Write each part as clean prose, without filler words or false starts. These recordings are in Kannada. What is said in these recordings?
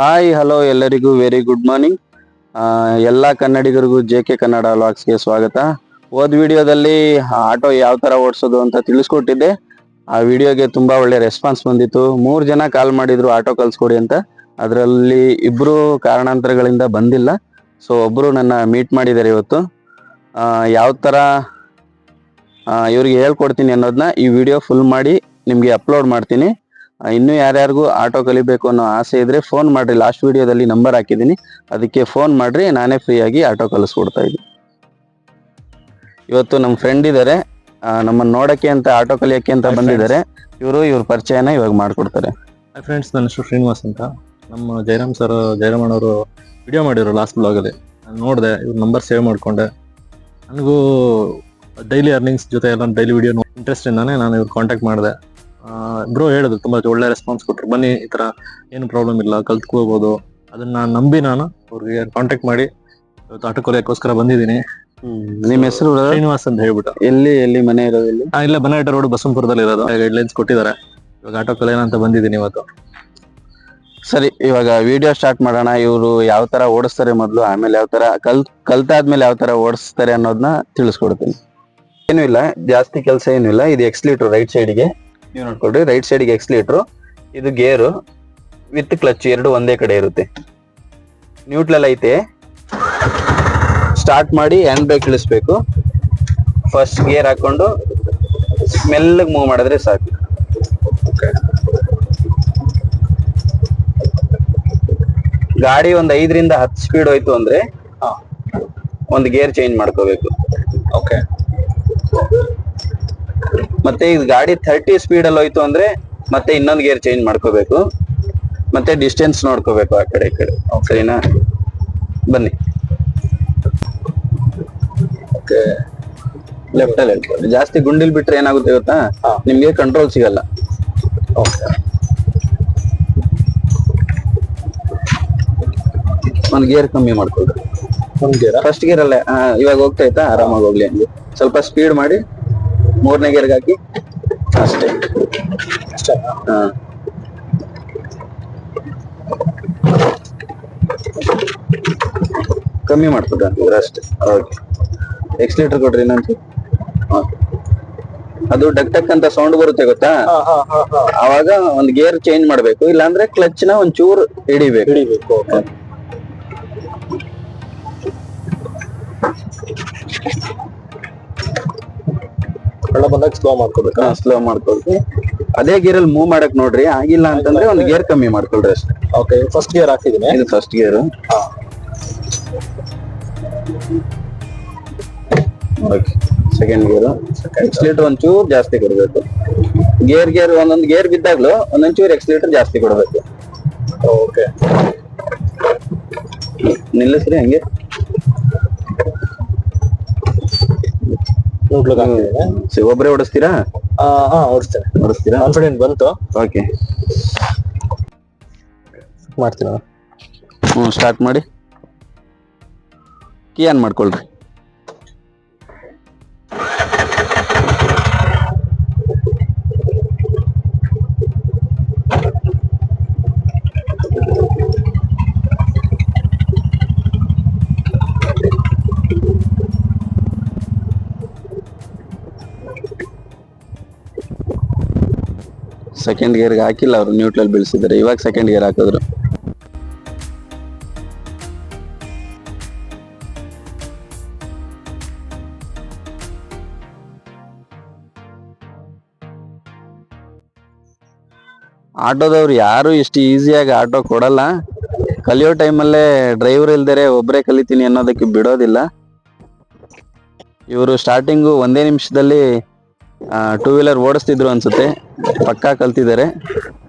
ಹಾಯ್ ಹಲೋ ಎಲ್ಲರಿಗೂ ವೆರಿ ಗುಡ್ ಮಾರ್ನಿಂಗ್. ಎಲ್ಲ ಕನ್ನಡಿಗರಿಗೂ ಜೆ.ಕೆ ಕನ್ನಡ ವ್ಲಾಗ್ಸ್ಗೆ ಸ್ವಾಗತ. ಹೋದ್ ವಿಡಿಯೋದಲ್ಲಿ ಆಟೋ ಯಾವ ತರ ಓಡಿಸೋದು ಅಂತ ತಿಳಿಸ್ಕೊಟ್ಟಿದ್ದೆ. ಆ ವಿಡಿಯೋಗೆ ತುಂಬಾ ಒಳ್ಳೆ ರೆಸ್ಪಾನ್ಸ್ ಬಂದಿತ್ತು. 3 ಜನ ಕಾಲ್ ಮಾಡಿದ್ರು ಆಟೋ ಕಲ್ಸ್ಕೊಡಿ ಅಂತ. ಅದರಲ್ಲಿ ಇಬ್ರು ಕಾರಣಾಂತರಗಳಿಂದ ಬಂದಿಲ್ಲ. ಸೊ ಒಬ್ರು ನನ್ನ ಮೀಟ್ ಮಾಡಿದ್ದಾರೆ ಇವತ್ತು. ಯಾವ ತರ ಇವ್ರಿಗೆ ಹೇಳ್ಕೊಡ್ತೀನಿ ಅನ್ನೋದನ್ನ ಈ ವಿಡಿಯೋ ಫುಲ್ ಮಾಡಿ ನಿಮ್ಗೆ ಅಪ್ಲೋಡ್ ಮಾಡ್ತೀನಿ. ಇನ್ನೂ ಯಾರ್ಯಾರಿಗೂ ಆಟೋ ಕಲಿಬೇಕು ಅನ್ನೋ ಆಸೆ ಇದ್ರೆ ಫೋನ್ ಮಾಡ್ರಿ. ಲಾಸ್ಟ್ ವಿಡಿಯೋದಲ್ಲಿ ನಂಬರ್ ಹಾಕಿದ್ದೀನಿ, ಅದಕ್ಕೆ ಫೋನ್ ಮಾಡ್ರಿ, ನಾನೇ ಫ್ರೀ ಆಗಿ ಆಟೋ ಕಲಿಸ್ಕೊಡ್ತಾ ಇದ್ದೀನಿ. ಇವತ್ತು ನಮ್ಮ ಫ್ರೆಂಡ್ ಇದ್ದಾರೆ, ನಮ್ಮನ್ನ ನೋಡಕ್ಕೆ ಅಂತ ಆಟೋ ಕಲಿಯಕ್ಕೆ ಅಂತ ಬಂದಿದ್ದಾರೆ. ಇವ್ರ ಪರಿಚಯನ ಇವಾಗ ಮಾಡ್ಕೊಡ್ತಾರೆ. ಹಾಯ್ ಫ್ರೆಂಡ್ಸ್, ನನ್ನ ಹೆಸರು ಶ್ರೀನಿವಾಸ್ ಅಂತ. ನಮ್ಮ ಜಯರಾಮಣ್ಣವರು ವಿಡಿಯೋ ಮಾಡಿದ್ರು ಲಾಸ್ಟ್ ಬ್ಲಾಗಲ್ಲಿ. ನಾನು ನೋಡಿದೆ, ಇವ್ರ ನಂಬರ್ ಸೇವ್ ಮಾಡ್ಕೊಂಡೆ. ನನಗೂ ಡೈಲಿ ಅರ್ನಿಂಗ್ಸ್ ಜೊತೆ ಎಲ್ಲ ಡೈಲಿ ವಿಡಿಯೋ ಇಂಟ್ರೆಸ್ಟ್ ಇಂದಾನೆ ನಾನು ಇವ್ರು ಕಾಂಟ್ಯಾಕ್ಟ್ ಮಾಡಿದೆ. ಬ್ರೋ ಹೇಳಿದ್ರು, ತುಂಬಾ ಒಳ್ಳೆ ರೆಸ್ಪಾನ್ಸ್ ಕೊಟ್ಟರು. ಬನ್ನಿ, ಈ ತರ ಏನು ಪ್ರಾಬ್ಲಮ್ ಇಲ್ಲ, ಕಲ್ತ್ಕೋಬಹುದು. ಅದನ್ನ ನಂಬಿ ನಾನು ಅವ್ರಿಗೆ ಕಾಂಟ್ಯಾಕ್ಟ್ ಮಾಡಿ ಇವತ್ತು ಆಟೋ ಕಲಿಯಕ್ಕೋಸ್ಕರ ಬಂದಿದ್ದೀನಿ. ನಿಮ್ಮ ಹೆಸರು ಶ್ರೀನಿವಾಸ್ ಅಂತ ಹೇಳ್ಬಿಟ್ಟು. ಎಲ್ಲಿ ಮನೆ ಇರೋದು? ಇಲ್ಲೇ ಬನಾಟ ರೋಡ್ ಬಸಂಪುರದಲ್ಲಿ ಇರೋದು. ಗೈಡ್ಲೈನ್ಸ್ ಕೊಟ್ಟಿದ್ದಾರೆ. ಇವಾಗ ಆಟೋ ಕಲಿಯೋಣ ಅಂತ ಬಂದಿದ್ದೀನಿ ಇವತ್ತು. ಸರಿ, ಇವಾಗ ವಿಡಿಯೋ ಸ್ಟಾರ್ಟ್ ಮಾಡೋಣ. ಇವರು ಯಾವ ತರ ಓಡಿಸ್ತಾರೆ ಮೊದಲು, ಆಮೇಲೆ ಯಾವ ತರ ಕಲ್ತಾದ್ಮೇಲೆ ಯಾವ ತರ ಓಡಿಸ್ತಾರೆ ಅನ್ನೋದನ್ನ ತಿಳಿಸ್ಕೊಡ್ತೀನಿ. ಏನು ಇಲ್ಲ, ಜಾಸ್ತಿ ಕೆಲಸ ಏನು ಇಲ್ಲ. ಇದು ಎಕ್ಸ್ಲೀಟರ್ ರೈಟ್ ಸೈಡ್ಗೆ, ನೀವು ನೋಡ್ಕೊಳ್ರಿ. ರೈಟ್ ಸೈಡ್ಗೆ ಎಕ್ಸ್ಲೀಟರ್, ಇದು ಗೇರು ವಿತ್ ಕ್ಲಚ್ ಎರಡು ಒಂದೇ ಕಡೆ ಇರುತ್ತೆ. ನ್ಯೂಟ್ರಲ್ ಐತೆ. ಸ್ಟಾರ್ಟ್ ಮಾಡಿ ಹ್ಯಾಂಡ್ ಬ್ರೇಕ್ ಇಳಿಸ್ಬೇಕು. ಫಸ್ಟ್ ಗೇರ್ ಹಾಕೊಂಡು ಮೆಲ್ಲಗೆ ಮೂವ್ ಮಾಡಿದ್ರೆ ಸಾಕು. ಗಾಡಿ ಒಂದ್ 5ರಿಂದ 10 ಸ್ಪೀಡ್ ಹೋಯ್ತು ಅಂದ್ರೆ ಒಂದು ಗೇರ್ ಚೇಂಜ್ ಮಾಡ್ಕೋಬೇಕು. ಓಕೆ. ಮತ್ತೆ ಈಗ ಗಾಡಿ 30 ಸ್ಪೀಡ್ ಅಲ್ಲಿ ಹೋಯ್ತು ಅಂದ್ರೆ ಮತ್ತೆ ಇನ್ನೊಂದು ಗೇರ್ ಚೇಂಜ್ ಮಾಡ್ಕೋಬೇಕು. ಮತ್ತೆ ಡಿಸ್ಟೆನ್ಸ್ ನೋಡ್ಕೋಬೇಕು ಆ ಕಡೆ ಈ ಕಡೆ. ಸರಿನಾ? ಬನ್ನಿ. ಲೆಫ್ಟ್ ಅಲ್ಲಿ ಹೇಳ್ತಾರೆ. ಜಾಸ್ತಿ ಗುಂಡಿಲ್ ಬಿಟ್ರೆ ಏನಾಗುತ್ತೆ ಗೊತ್ತಾ, ನಿಮ್ಗೆ ಕಂಟ್ರೋಲ್ ಸಿಗಲ್ಲ. ಒಂದ್ ಗೇರ್ ಕಮ್ಮಿ ಮಾಡ್ಕೊಳ್ರಿ. ಫಸ್ಟ್ ಗೇರ್ ಅಲ್ಲೇ ಇವಾಗ ಹೋಗ್ತಾ ಇತ್ತಾ, ಆರಾಮಾಗಿ ಹೋಗ್ಲಿ ಹಂಗೆ. ಸ್ವಲ್ಪ ಸ್ಪೀಡ್ ಮಾಡಿ 3ನೇ ಗೇರ್ಗೆ ಹಾಕಿ ಅಷ್ಟೇ. ಕಮ್ಮಿ ಮಾಡ್ಕೊಡ್ರಿ ಅಷ್ಟೇ. ಓಕೆ. ಎಕ್ಸ್ಲೇಟರ್ ಕೊಡ್ರಿ ಇನ್ನೊಂದು. ಅದು ಡಕ್ ಟಕ್ ಅಂತ ಸೌಂಡ್ ಬರುತ್ತೆ ಗೊತ್ತಾ, ಅವಾಗ ಒಂದ್ ಗೇರ್ ಚೇಂಜ್ ಮಾಡ್ಬೇಕು. ಇಲ್ಲಾಂದ್ರೆ ಕ್ಲಚ್ ನ ಒಂಚೂರು ಹಿಡಿಬೇಕು. ಬಂದಾಗ ಸ್ಲೋ ಮಾಡ್ಕೋಬೇಕು. ಸ್ಲೋ ಮಾಡ್ಕೊಳ್ರಿ. ಅದೇ ಗೇರ್ ಅಲ್ಲಿ ಮೂವ್ ಮಾಡಕ್ ನೋಡ್ರಿ. ಆಗಿಲ್ಲ ಅಂತಂದ್ರೆ ಒಂದ್ ಗೇರ್ ಕಮ್ಮಿ ಮಾಡ್ಕೊಳ್ರಿ ಅಷ್ಟೇ. ಓಕೆ. ಫಸ್ಟ್ ಗೇರ್ ಹಾಕಿದೀನಿ. ಇದು first gear. Okay. Second gear. Accelerator ಒಂಚೂರು ಜಾಸ್ತಿ ಕೊಡ್ಬೇಕು. ಗೇರ್ ಒಂದೊಂದು ಗೇರ್ ಬಿದ್ದಾಗ್ಲು ಒಂದೊಂಚೂರು ಎಕ್ಸ್ಲೇಟರ್ ಜಾಸ್ತಿ ಕೊಡ್ಬೇಕು. ಓಕೆ. ನಿಲ್ಲಿಸ್ರಿ ಹಂಗೆ. ಒಬ್ಬರೇ ಓಡಿಸ್ತೀರಾ? ಓಡಿಸ್ತೀರಾ? ಕಾನ್ಫಿಡೆಂಟ್ ಬಂತು. ಓಕೆ, ಮಾಡ್ತೀರಾ? ಸ್ಟಾರ್ಟ್ ಮಾಡಿ. ಕೀ ಆನ್ ಮಾಡ್ಕೊಳ್ರಿ. ಸೆಕೆಂಡ್ ಗೇರ್ಗೆ ಹಾಕಿಲ್ಲ ಅವರು, ನ್ಯೂಟ್ರಲ್ ಬೀಳ್ಸಿದ್ದಾರೆ. ಇವಾಗ ಸೆಕೆಂಡ್ ಗೇರ್ ಹಾಕಿದ್ರು. ಆಟೋದವ್ರು ಯಾರು ಇಷ್ಟು ಈಸಿಯಾಗಿ ಆಟೋ ಕೊಡಲ್ಲ. ಕಲಿಯೋ ಟೈಮಲ್ಲೇ ಡ್ರೈವರ್ ಇಲ್ದರೆ ಒಬ್ಬರೇ ಕಲಿತೀನಿ ಅನ್ನೋದಕ್ಕೆ ಬಿಡೋದಿಲ್ಲ. ಇವರು ಸ್ಟಾರ್ಟಿಂಗು 1 ನಿಮಿಷದಲ್ಲಿ 2 ವೀಲರ್ ಓಡಿಸ್ತಿದ್ರು ಅನ್ಸುತ್ತೆ. ಪಕ್ಕಾ ಕಲ್ತಿದ್ದಾರೆ.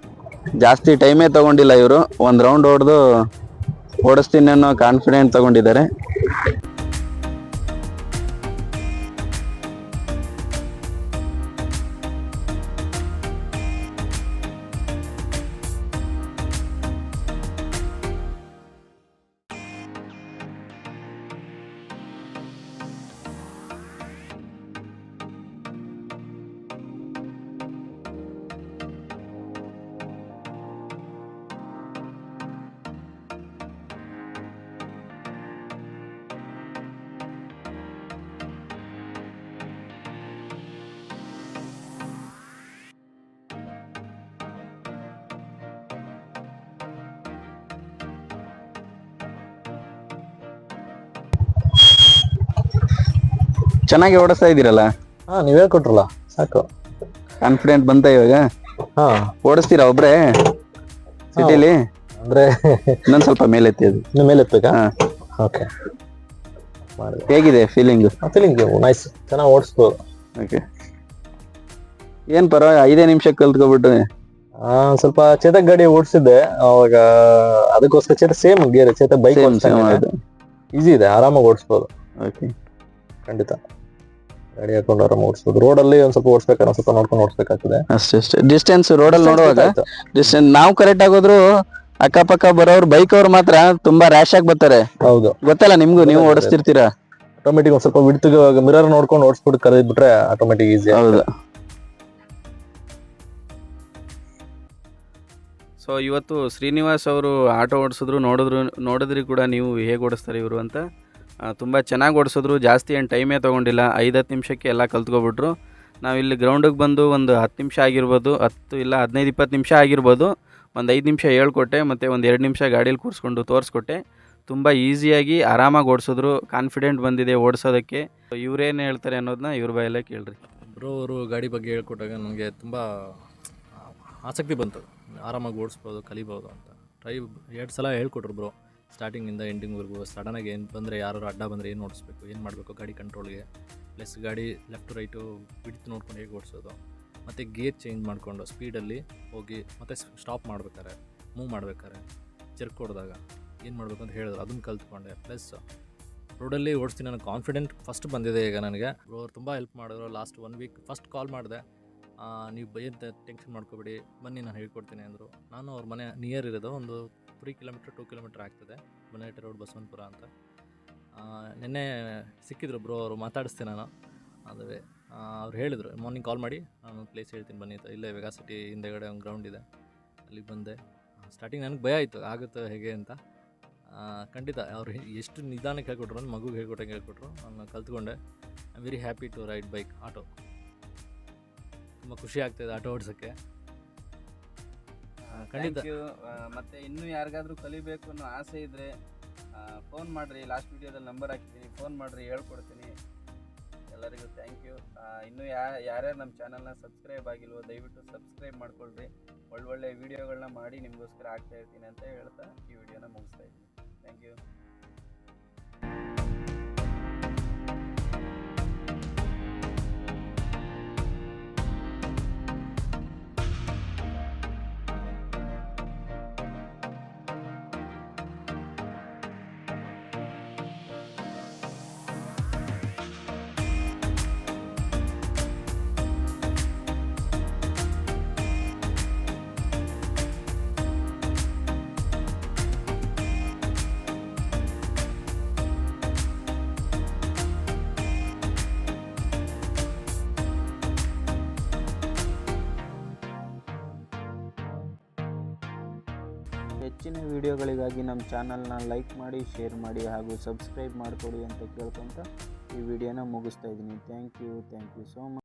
ಜಾಸ್ತಿ ಟೈಮೇ ತಗೊಂಡಿಲ್ಲ ಇವರು. ಒಂದು ರೌಂಡ್ ಹೊಡೆದು ಓಡಿಸ್ತೀನಿ ಅನ್ನೋ ಕಾನ್ಫಿಡೆಂಟ್ ತಗೊಂಡಿದ್ದಾರೆ. ಚೆನ್ನಾಗಿ ಓಡಿಸ್ತಾ ಇದ್ದೀರಲ್ಲ, ಹಾ ನೀವ್ ಹೇಳ್ಕೊಟ್ರಲ್ಲ ಸಾಕು. ಕಾನ್ಫಿಡೆಂಟ್ ಬಂತ ಇವಾಗ? ಹಾ ಓಡಿಸ್ತೀರಾ ಒಬ್ರೇ ಸಿಟಿಲಿ? ಅಂದ್ರೆ ಇನ್ನೊಂದ್ ಸ್ವಲ್ಪ ಮೇಲೆ ಎತ್ತಿ ಅದು. ಇನ್ನು ಮೇಲೆ ಎತ್ಬೇಕಾ? ಹಾ. ಓಕೆ ಮಾಡಿದೆ. ಹೇಗಿದೆ ಫೀಲಿಂಗ್? ಫೀಲಿಂಗ್ ನೈಸ್, ಚೆನ್ನಾಗಿ ಓಡಿಸ್ಬೋದು. ಓಕೆ, ಏನ್ ಪರವಾಗಿ 5 ನಿಮಿಷಕ್ಕೆ ಕಲ್ತ್ಕೊಬಿಟ್ಟು. ಸ್ವಲ್ಪ ಚೇತಕ್ ಗಾಡಿ ಓಡಿಸಿದ್ದೆ ಅವಾಗ, ಅದಕ್ಕೋಸ್ಕರ Chetak same gear, Chetak bike easy ಇದೆ, ಆರಾಮಾಗಿ ಓಡಿಸ್ಬೋದು. ಓಕೆ, ಖಂಡಿತ ಗಾಡಿ ಹಾಕೊಂಡು ಆರಾಮಾಗಿ ಓಡಿಸ್ಬೋದು. ರೋಡಲ್ಲಿ ಒಂದ್ ಸ್ವಲ್ಪ ಓಡಿಸ್ಬೇಕಾದ್ರೆ ಸ್ವಲ್ಪ ನೋಡ್ಕೊಂಡು ಓಡಿಸ್ಬೇಕಾಗ್ತದೆ ಅಷ್ಟೇ. ಡಿಸ್ಟೆನ್ಸ್ ರೋಡಲ್ಲಿ ನೋಡುವಾಗ ಡಿಸ್ಟೆನ್ಸ್ ನಾವು ಕರೆಕ್ಟ್ ಆಗೋದ್ರು, ಅಕ್ಕಪಕ್ಕ ಬರೋರು ಬೈಕ್ ಅವ್ರು ಮಾತ್ರ ತುಂಬಾ ರ್ಯಾಶ್ ಆಗಿ ಬರ್ತಾರೆ. ಹೌದು, ಗೊತ್ತಲ್ಲ ನಿಮ್ಗೂ, ನೀವು ಓಡಿಸ್ತಿರ್ತೀರಾ. ಆಟೋಮೆಟಿಕ್ ಒಂದ್ ಸ್ವಲ್ಪ ಬಿಡ್ತಿಗೆ ಮಿರರ್ ನೋಡ್ಕೊಂಡು ಓಡಿಸ್ಬಿಟ್ಟು ಕರೆದ್ಬಿಟ್ರೆ ಆಟೋಮೆಟಿಕ್ ಈಸಿ. ಹೌದು. ಸೊ ಇವತ್ತು ಶ್ರೀನಿವಾಸ್ ಅವರು ಆಟೋ ಓಡಿಸಿದ್ರು, ನೋಡಿದ್ರಿ ಕೂಡ ನೀವು ಹೇಗೆ ಓಡಿಸ್ತಾರೆ ಇವರು ಅಂತ. ತುಂಬ ಚೆನ್ನಾಗಿ ಓಡಿಸಿದ್ರು, ಜಾಸ್ತಿ ಏನು ಟೈಮೇ ತೊಗೊಂಡಿಲ್ಲ, 5-10 ನಿಮಿಷಕ್ಕೆ ಎಲ್ಲ ಕಲ್ತ್ಕೊಬಿಟ್ರು. ನಾವಿಲ್ಲಿ ಗ್ರೌಂಡಿಗೆ ಬಂದು ಒಂದು 10 ನಿಮಿಷ ಆಗಿರ್ಬೋದು, 10 ಇಲ್ಲ 15-20 ನಿಮಿಷ ಆಗಿರ್ಬೋದು. ಒಂದು 5 ನಿಮಿಷ ಹೇಳ್ಕೊಟ್ಟೆ, ಮತ್ತು ಒಂದು 2 ನಿಮಿಷ ಗಾಡೀಲಿ ಕೂರಿಸ್ಕೊಂಡು ತೋರಿಸ್ಕೊಟ್ಟೆ. ತುಂಬ ಈಸಿಯಾಗಿ ಆರಾಮಾಗಿ ಓಡಿಸಿದ್ರು, ಕಾನ್ಫಿಡೆಂಟ್ ಬಂದಿದೆ ಓಡಿಸೋದಕ್ಕೆ. ಇವರೇನು ಹೇಳ್ತಾರೆ ಅನ್ನೋದನ್ನ ಇವ್ರ ಬಾಯಲ್ಲೇ ಕೇಳ್ರಿ. ಬ್ರೋ ಅವರು ಗಾಡಿ ಬಗ್ಗೆ ಹೇಳ್ಕೊಟ್ಟಾಗ ನನಗೆ ತುಂಬ ಆಸಕ್ತಿ ಬಂತು, ಆರಾಮಾಗಿ ಓಡಿಸ್ಬೋದು, ಕಲಿಬೋದು ಅಂತ. 2 ಸಲ ಹೇಳ್ಕೊಟ್ರು ಬ್ರೋ, ಸ್ಟಾರ್ಟಿಂಗಿಂದ ಎಂಡಿಂಗ್ವರೆಗೂ. ಸಡನ್ನಾಗಿ ಏನು ಬಂದರೆ, ಯಾರು ಅಡ್ಡ ಬಂದರೆ ಏನು ಓಡಿಸ್ಬೇಕು, ಏನು ಮಾಡಬೇಕು ಗಾಡಿ ಕಂಟ್ರೋಲ್ಗೆ, ಪ್ಲಸ್ ಗಾಡಿ ಲೆಫ್ಟ್ ರೈಟು ಬಿಡ್ತು ನೋಡ್ಕೊಂಡು ಹೇಗೆ ಓಡಿಸೋದು, ಮತ್ತು ಗೇರ್ ಚೇಂಜ್ ಮಾಡಿಕೊಂಡು ಸ್ಪೀಡಲ್ಲಿ ಹೋಗಿ ಮತ್ತು ಸ್ಟಾಪ್ ಮಾಡ್ಬೇಕಾರೆ, ಮೂವ್ ಮಾಡ್ಬೇಕಾರೆ, ಜರ್ಕ್ ಹೊಡೆದಾಗ ಏನು ಮಾಡಬೇಕು ಅಂತ ಹೇಳಿದ್ರು, ಅದನ್ನು ಕಲ್ತ್ಕೊಂಡೆ. ಪ್ಲಸ್ ರೋಡಲ್ಲಿ ಓಡಿಸ್ತೀನಿ ಅನ್ನೋ ಕಾನ್ಫಿಡೆಂಟ್ ಫಸ್ಟ್ ಬಂದಿದೆ ಈಗ ನನಗೆ. ಅವ್ರು ತುಂಬ ಹೆಲ್ಪ್ ಮಾಡಿದ್ರು. ಲಾಸ್ಟ್ 1 ವೀಕ್ ಫಸ್ಟ್ ಕಾಲ್ ಮಾಡಿದೆ, ನೀವು ಏನು ಟೆನ್ಷನ್ ಮಾಡ್ಕೊಬೇಡಿ, ಬನ್ನಿ ನಾನು ಹೇಳ್ಕೊಡ್ತೀನಿ ಅಂದರು. ನಾನು ಅವ್ರ ಮನೆ ನಿಯರ್ ಇರೋದು, ಒಂದು 3 ಕಿಲೋಮೀಟ್ರ್ 2 ಕಿಲೋಮೀಟ್ರ್ ಆಗ್ತದೆ, ಬನಹಟ್ಟಿ ರೋಡ್, ಬಸವನಪುರ ಅಂತ. ನಿನ್ನೆ ಸಿಕ್ಕಿದ್ರು ಬ್ರೋ, ಅವರು ಮಾತಾಡಿಸ್ತೀನಿ ನಾನು. ಅದುವೇ ಅವ್ರು ಹೇಳಿದರು, ಮಾರ್ನಿಂಗ್ ಕಾಲ್ ಮಾಡಿ ನಾನು ಪ್ಲೇಸ್ ಹೇಳ್ತೀನಿ ಬನ್ನಿ ಅಂತ. ಇಲ್ಲೇ ವೆಗಾ ಸಿಟಿ ಹಿಂದೆಗಡೆ ಒಂದು ಗ್ರೌಂಡ್ ಇದೆ, ಅಲ್ಲಿಗೆ ಬಂದೆ. ಸ್ಟಾರ್ಟಿಂಗ್ ನನಗೆ ಭಯ ಆಯಿತು, ಆಗುತ್ತೆ ಹೇಗೆ ಅಂತ. ಖಂಡಿತ ಅವ್ರು ಎಷ್ಟು ನಿಧಾನಕ್ಕೆ ಹೇಳ್ಕೊಟ್ರು ಅಂದ್ರೆ ಮಗುಗೆ ಹೇಳ್ಕೊಟ್ಟಂಗೆ ಹೇಳ್ಕೊಟ್ರು, ನಾನು ಕಲ್ತ್ಕೊಂಡೆ. I am very happy to ride bike, auto. ತುಂಬ ಖುಷಿ ಆಗ್ತಾಯಿದೆ ಆಟೋ ಓಡಿಸೋಕ್ಕೆ. ಖಂಡಿತ. ಮತ್ತು ಇನ್ನೂ ಯಾರಿಗಾದ್ರೂ ಕಲಿಬೇಕು ಅನ್ನೋ ಆಸೆ ಇದ್ದರೆ ಫೋನ್ ಮಾಡಿರಿ, ಲಾಸ್ಟ್ ವೀಡಿಯೋದಲ್ಲಿ ನಂಬರ್ ಹಾಕಿದ್ದೀನಿ, ಫೋನ್ ಮಾಡಿರಿ, ಹೇಳ್ಕೊಡ್ತೀನಿ. ಎಲ್ಲರಿಗೂ ಥ್ಯಾಂಕ್ ಯು. ಇನ್ನೂ ಯಾರ್ಯಾರು ನಮ್ಮ ಚಾನಲ್ನ ಸಬ್ಸ್ಕ್ರೈಬ್ ಆಗಿಲ್ವೋ ದಯವಿಟ್ಟು ಸಬ್ಸ್ಕ್ರೈಬ್ ಮಾಡ್ಕೊಳ್ರಿ. ಒಳ್ಳೊಳ್ಳೆ ವೀಡಿಯೋಗಳನ್ನ ಮಾಡಿ ನಿಮಗೋಸ್ಕರ ಆಗ್ತಾ ಇರ್ತೀನಿ ಅಂತ ಹೇಳ್ತಾ ಈ ವಿಡಿಯೋನ ಮುಗಿಸ್ತಾ ಇದ್ದೀನಿ. Thank you. ಹೆಚ್ಚಿನ ವಿಡಿಯೋಗಳಿಗಾಗಿ ನಮ್ಮ ಚಾನಲ್ನ ಲೈಕ್ ಮಾಡಿ, ಶೇರ್ ಮಾಡಿ ಹಾಗೂ ಸಬ್ಸ್ಕ್ರೈಬ್ ಮಾಡಿಕೊಡಿ ಅಂತ ಕೇಳ್ಕೊತ ಈ ವಿಡಿಯೋನ ಮುಗಿಸ್ತಾ ಇದ್ದೀನಿ. Thank you so much.